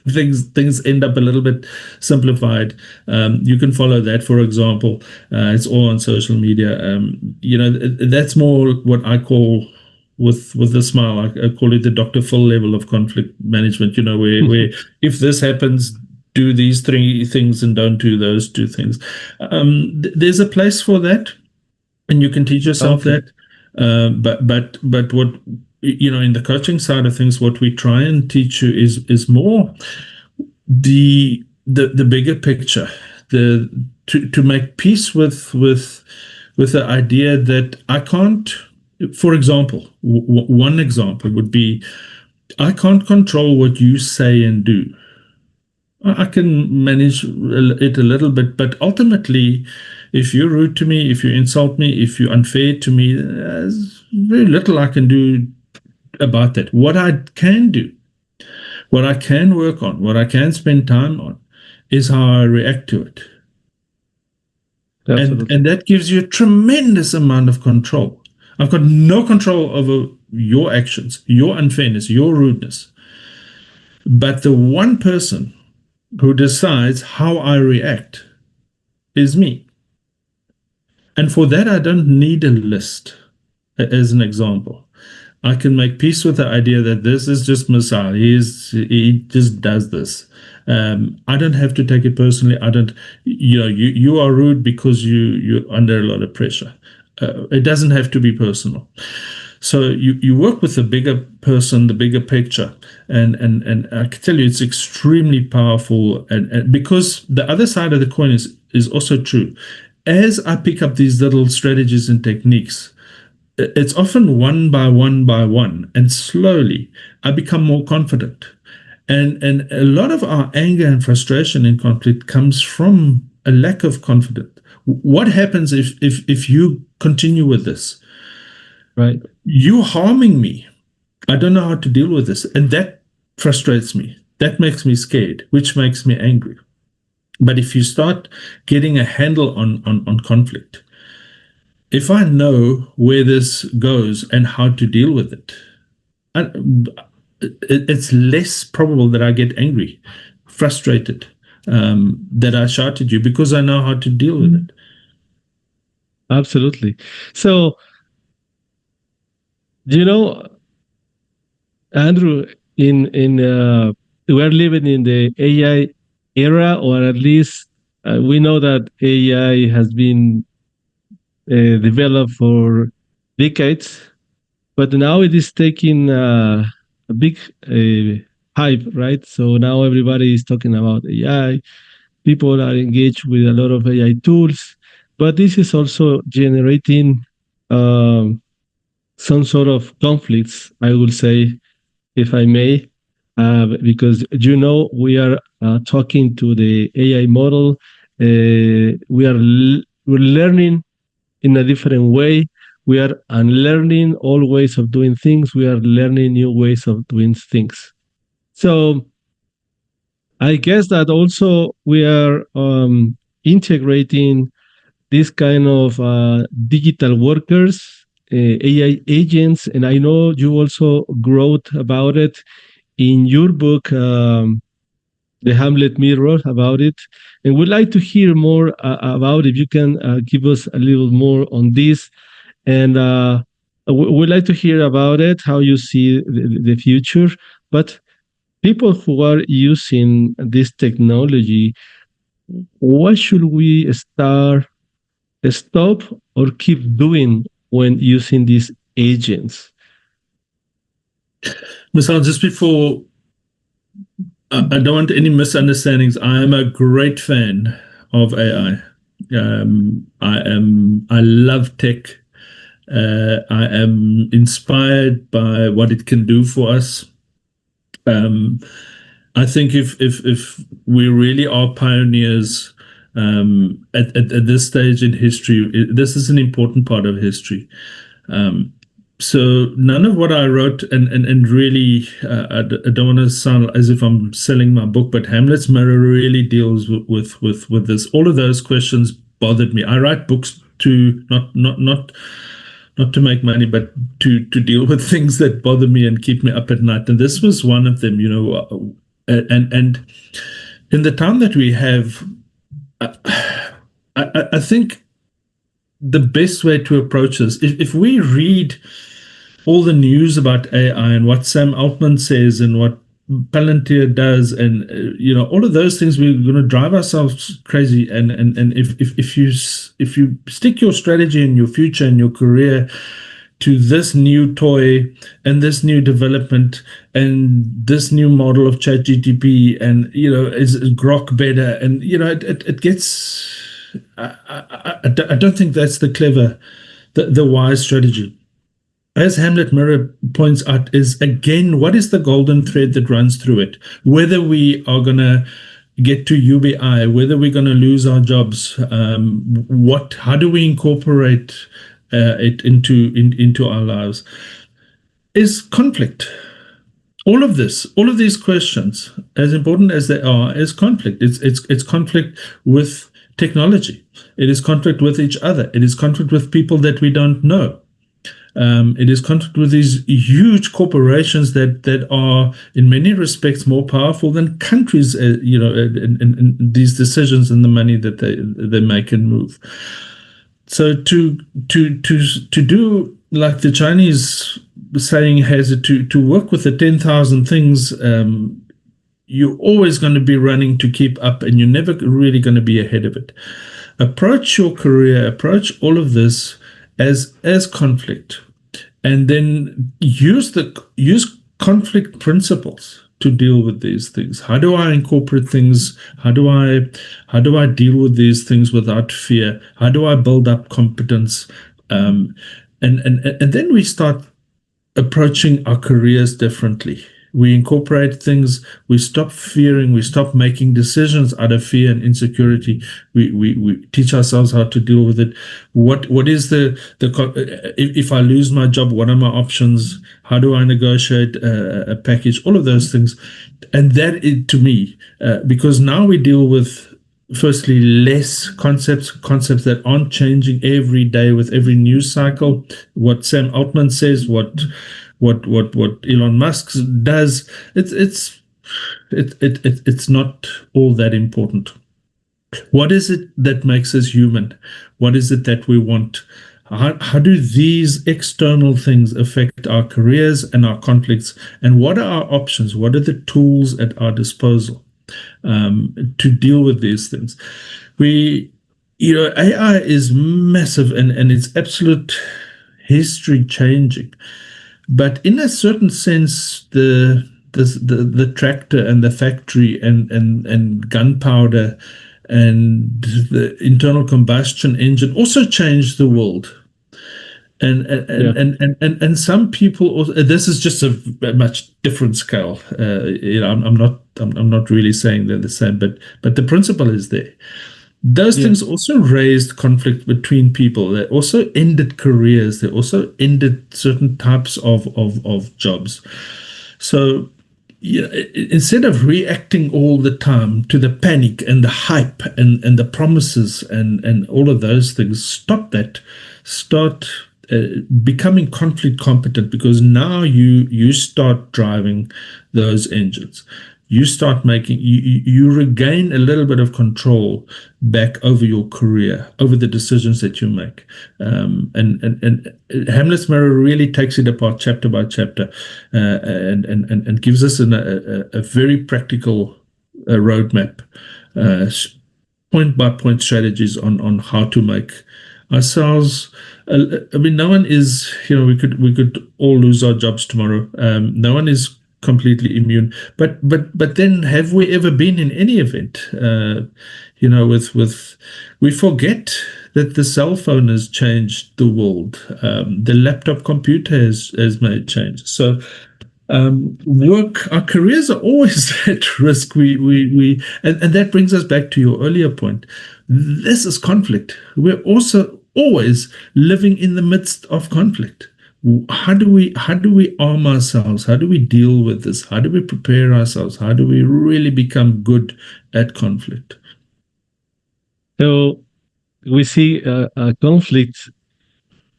things end up a little bit simplified. You can follow that, for example. It's all on social media. That's more what I call, with a smile, I call it the Dr. Phil level of conflict management. Where if this happens, do these 3 things and don't do those 2 things. There's a place for that, and you can teach yourself Okay. that. But what in the coaching side of things, what we try and teach you is more the bigger picture, to make peace with the idea that I can't. For example, one example would be, I can't control what you say and do. I can manage it a little bit, but ultimately, if you're rude to me, if you insult me, if you're unfair to me, there's very little I can do about that. What I can do, what I can work on, what I can spend time on, is how I react to it. And that gives you a tremendous amount of control. I've got no control over your actions, your unfairness, your rudeness. But the one person who decides how I react is me. And for that, I don't need a list, as an example. I can make peace with the idea that this is just Misael. He just does this. I don't have to take it personally. I don't. You are rude because you're under a lot of pressure. It doesn't have to be personal. So you work with the bigger person, the bigger picture, and I can tell you it's extremely powerful. And because the other side of the coin is also true. As I pick up these little strategies and techniques, it's often one by one, and slowly I become more confident. And a lot of our anger and frustration in conflict comes from a lack of confidence. What happens if you continue with this? Right. You harming me. I don't know how to deal with this. And that frustrates me. That makes me scared, which makes me angry. But if you start getting a handle on conflict, if I know where this goes and how to deal with it, it's less probable that I get angry, frustrated, that I shout at you, because I know how to deal with it. Absolutely. So, Andrew, in we're living in the AI era, or at least we know that AI has been developed for decades, but now it is taking a big hype, right? So now everybody is talking about AI. People are engaged with a lot of AI tools, but this is also generating some sort of conflicts, I will say, if I may, because we are talking to the AI model. We're learning in a different way. We are unlearning old ways of doing things. We are learning new ways of doing things. So I guess that also we are integrating this kind of digital workers, AI agents, and I know you also wrote about it in your book, The Hamlet Mirror, about it. And we'd like to hear more about, if you can give us a little more on this. And we'd like to hear about it, how you see the future. But people who are using this technology, what should we stop, or keep doing when using these agents? Misael, just before, I don't want any misunderstandings. I am a great fan of AI. I love tech. I am inspired by what it can do for us. Um, I think if we really are pioneers at this stage in history, this is an important part of history. Um, so none of what I wrote, and really, I don't want to sound as if I'm selling my book, but Hamlet's Mirror really deals with this. All of those questions bothered me. I write books to not to make money, but to deal with things that bother me and keep me up at night. And this was one of them, and in the time that we have, I think the best way to approach this, if we read all the news about AI and what Sam Altman says and what Palantir does, and all of those things, we're going to drive ourselves crazy. And if you stick your strategy and your future and your career to this new toy and this new development and this new model of ChatGPT, and is Grok better, and it gets. I don't think that's the wise strategy. As Hamlet Mirror points out, is again, what is the golden thread that runs through it? Whether we are going to get to UBI, whether we're going to lose our jobs, how do we incorporate it into our lives? Is conflict. All of these questions, as important as they are, is conflict. It's conflict with technology. It is conflict with each other. It is conflict with people that we don't know. It is conflict with these huge corporations that are, in many respects, more powerful than countries. In these decisions and the money that they make and move. So to do like the Chinese saying has it, to work with the 10,000 things, you're always going to be running to keep up, and you're never really going to be ahead of it. Approach your career, approach all of this as conflict, and then use conflict principles to deal with these things. How do I incorporate things? How do I deal with these things without fear? How do I build up competence? And then we start approaching our careers differently. We incorporate things. We stop fearing. We stop making decisions out of fear and insecurity. We teach ourselves how to deal with it. What is if I lose my job, what are my options? How do I negotiate a package? All of those things, and that is, to me, because now we deal with, firstly, less concepts that aren't changing every day with every news cycle. What Sam Altman says, what Elon Musk does, it's not all that important. What is it that makes us human? What is it that we want? How do these external things affect our careers and our conflicts? And what are our options? What are the tools at our disposal to deal with these things? AI is massive, and it's absolute history changing. But in a certain sense, the tractor and the factory and gunpowder and the internal combustion engine also changed the world. And some people also, this is just a much different scale. I'm not really saying they're the same, but the principle is there. Those things also raised conflict between people. They also ended careers. They also ended certain types of jobs. So instead of reacting all the time to the panic and the hype and the promises and all of those things, stop that. Start becoming conflict competent, because now you start driving those engines. you start making, you regain a little bit of control back over your career, over the decisions that you make. And Hamlet's Mirror really takes it apart chapter by chapter, and gives us a very practical roadmap, point by point strategies on how to make ourselves. I mean, no one is, we could all lose our jobs tomorrow. No one is completely immune. But then, have we ever been in any event? We forget that the cell phone has changed the world. The laptop computer has made changes. So our careers are always at risk. And that brings us back to your earlier point. This is conflict. We're also always living in the midst of conflict. How do we arm ourselves? How do we deal with this? How do we prepare ourselves? How do we really become good at conflict? So we see a conflict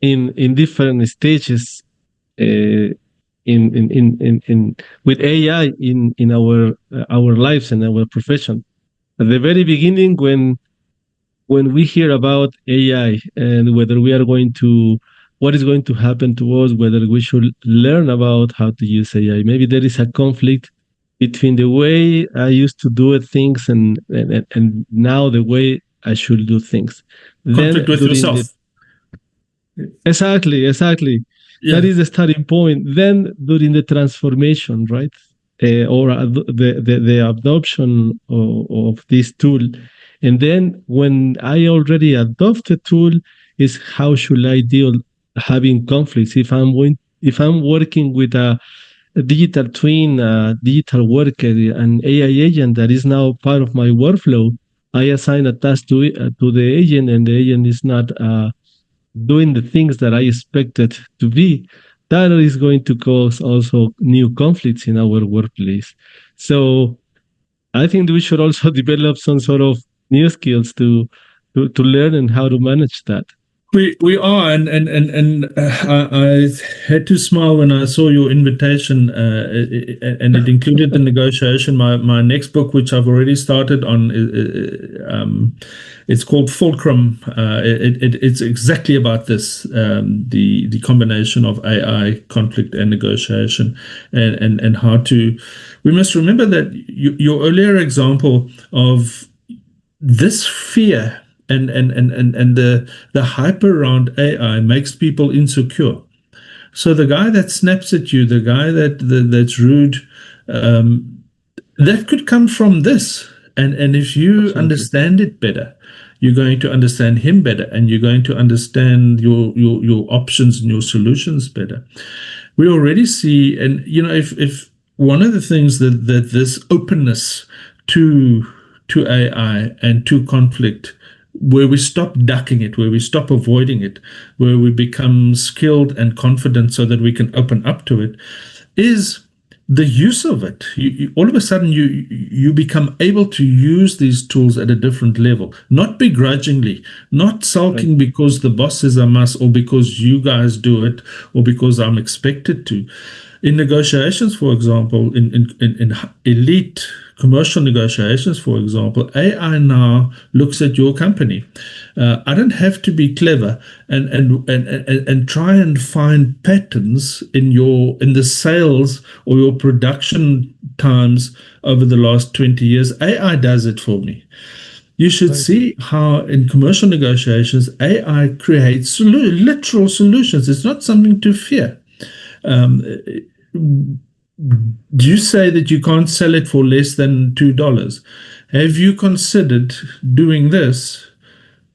in different stages with AI in our lives and our profession. At the very beginning, when we hear about AI and whether we are what is going to happen to us, whether we should learn about how to use AI, maybe there is a conflict between the way I used to do things and now the way I should do things. Conflict with yourself. Exactly. Yeah. That is the starting point. Then during the transformation, right, or the adoption of this tool, and then when I already adopt the tool, is how should I deal having conflicts if I'm working with a digital twin, a digital worker, an AI agent that is now part of my workflow. I assign a task to the agent, and the agent is not doing the things that I expected to be. That is going to cause also new conflicts in our workplace. So I think we should also develop some sort of new skills to learn and how to manage that. We are, and I had to smile when I saw your invitation, and it included the negotiation. My next book, which I've already started on, it's called Fulcrum. It's exactly about this, the combination of AI, conflict, and negotiation, and how to. We must remember that your earlier example of this fear. And the hype around AI makes people insecure. So the guy that snaps at you, the guy that's rude, that could come from this. And if you Absolutely. Understand it better, you're going to understand him better, and you're going to understand your options and your solutions better. We already see, and if one of the things that this openness to AI and to conflict, where we stop ducking it, where we stop avoiding it, where we become skilled and confident so that we can open up to it, is the use of it. All of a sudden, you become able to use these tools at a different level, not begrudgingly, not sulking right. because the boss says I must, or because you guys do it, or because I'm expected to. In negotiations, for example, in elite commercial negotiations, for example, AI now looks at your company. I don't have to be clever and try and find patterns in the sales or your production times over the last 20 years. AI does it for me. You should see how in commercial negotiations, AI creates literal solutions. It's not something to fear. You say that you can't sell it for less than $2. Have you considered doing this?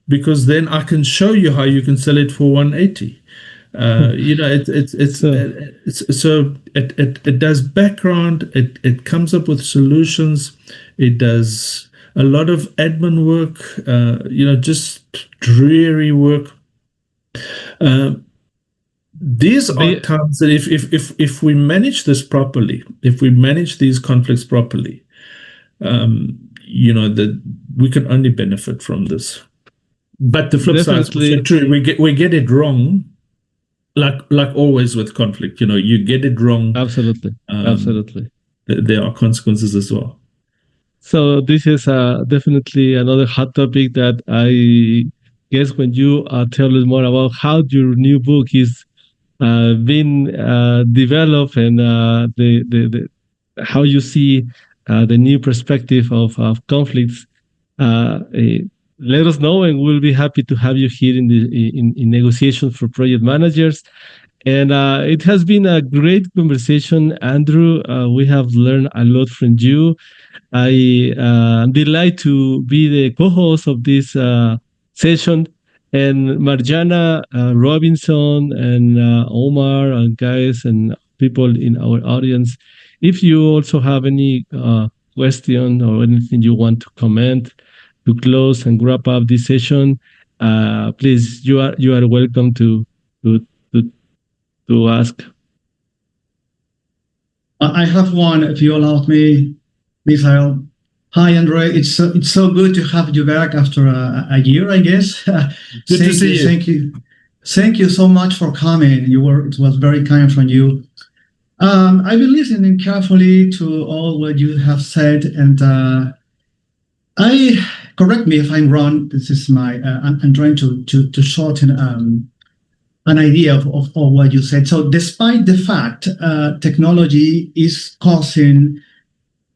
Because then I can show you how you can sell it for $180. It does background. It comes up with solutions. It does a lot of admin work. Just dreary work. These are times that if we manage this properly, if we manage these conflicts properly, that we can only benefit from this. But the flip side is also true. We get it wrong, like always with conflict. You get it wrong. Absolutely. there are consequences as well. So this is definitely another hot topic that I guess when you tell us more about how your new book is been developed and how you see the new perspective of conflicts, let us know, and we'll be happy to have you here in negotiations for project managers. And it has been a great conversation, Andrew. We have learned a lot from you. I am delighted to be the co-host of this session. And Marjana, Robinson, and Omar, and guys, and people in our audience, if you also have any question or anything you want to comment to close and wrap up this session, please, you are welcome to to, to ask. I have one, if you allow me, Misael. Hi, Andre. It's so good to have you back after a year, I guess. Good to see you. Thank you so much for coming. It was very kind from you. I've been listening carefully to all what you have said, and correct me if I'm wrong. This is I'm trying to shorten an idea of what you said. So, despite the fact technology is causing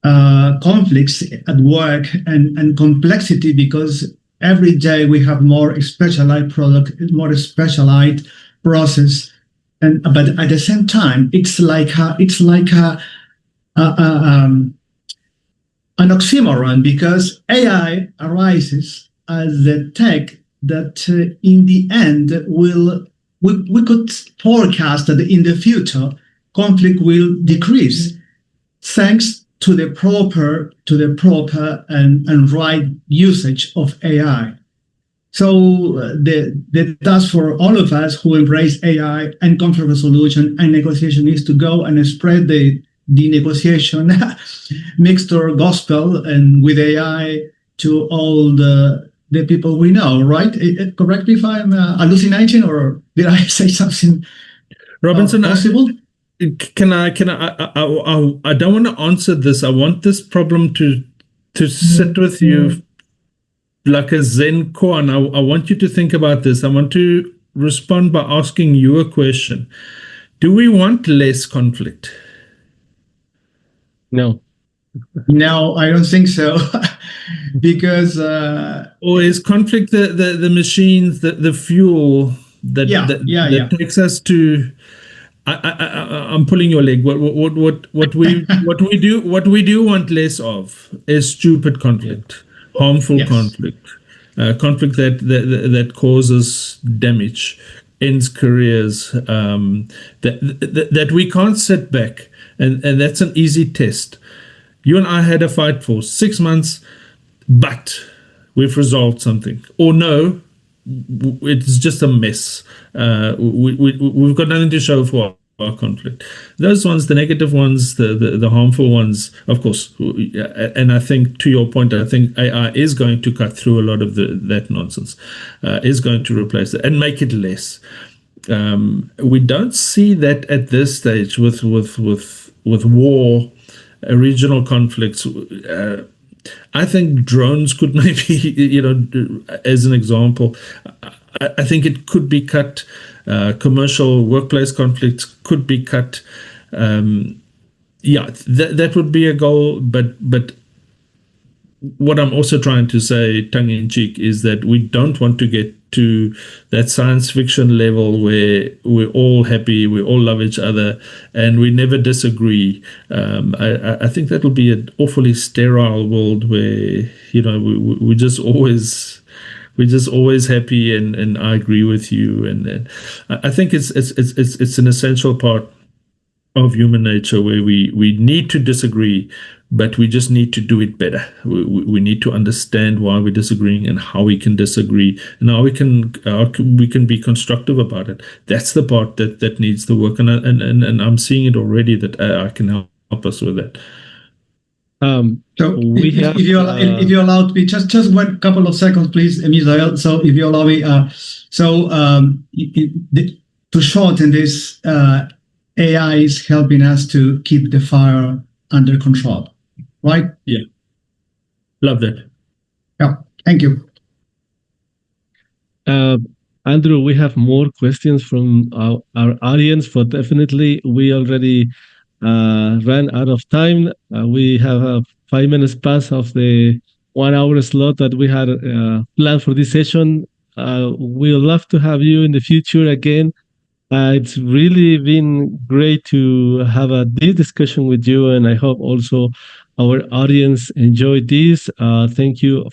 conflicts at work and complexity, because every day we have more specialized product, more specialized process, but at the same time, it's like an oxymoron, because AI arises as the tech that in the end we could forecast that in the future conflict will decrease thanks to the proper and right usage of AI. So the task for all of us who embrace AI and conflict resolution and negotiation is to go and spread the negotiation mixture gospel and with AI to all the people we know, right? Correct me if I'm hallucinating, or did I say something Robinson, possible? Can I don't want to answer this. I want this problem to sit with you like a Zen koan. I want you to think about this. I want to respond by asking you a question. Do we want less conflict? No. No, I don't think so. Because or is conflict the machines, the fuel that takes us to? I'm pulling your leg. What we do want less of is stupid conflict, harmful conflict, conflict that causes damage, ends careers, that we can't sit back, and that's an easy test. You and I had a fight for 6 months, but we've resolved something. Or no, it's just a mess. We've got nothing to show for our conflict. Those ones, the negative ones, the harmful ones, of course. And I think, to your point, I think AI is going to cut through a lot of that nonsense, is going to replace it and make it less. We don't see that at this stage with war, regional conflicts. I think drones could maybe, as an example, I think it could be cut. Commercial workplace conflicts could be cut. That would be a goal. But what I'm also trying to say, tongue in cheek, is that we don't want to get to that science fiction level where we're all happy, we all love each other, and we never disagree. I think that'll be an awfully sterile world where we just always. We're just always happy, and I agree with you. And I think it's an essential part of human nature where we need to disagree, but we just need to do it better. We need to understand why we're disagreeing and how we can disagree and how we can be constructive about it. That's the part that needs the work, and I'm seeing it already that I can help us with that. So if you allow me just one couple of seconds, please, Misael. So if you allow me, to shorten this, AI is helping us to keep the fire under control, right? Yeah. Love that. Yeah, thank you. Andrew, we have more questions from our audience, but definitely we already ran out of time. We have 5 minutes past of the 1 hour slot that we had planned for this session. We'd love to have you in the future again. It's really been great to have this discussion with you, and I hope also our audience enjoyed this. Thank you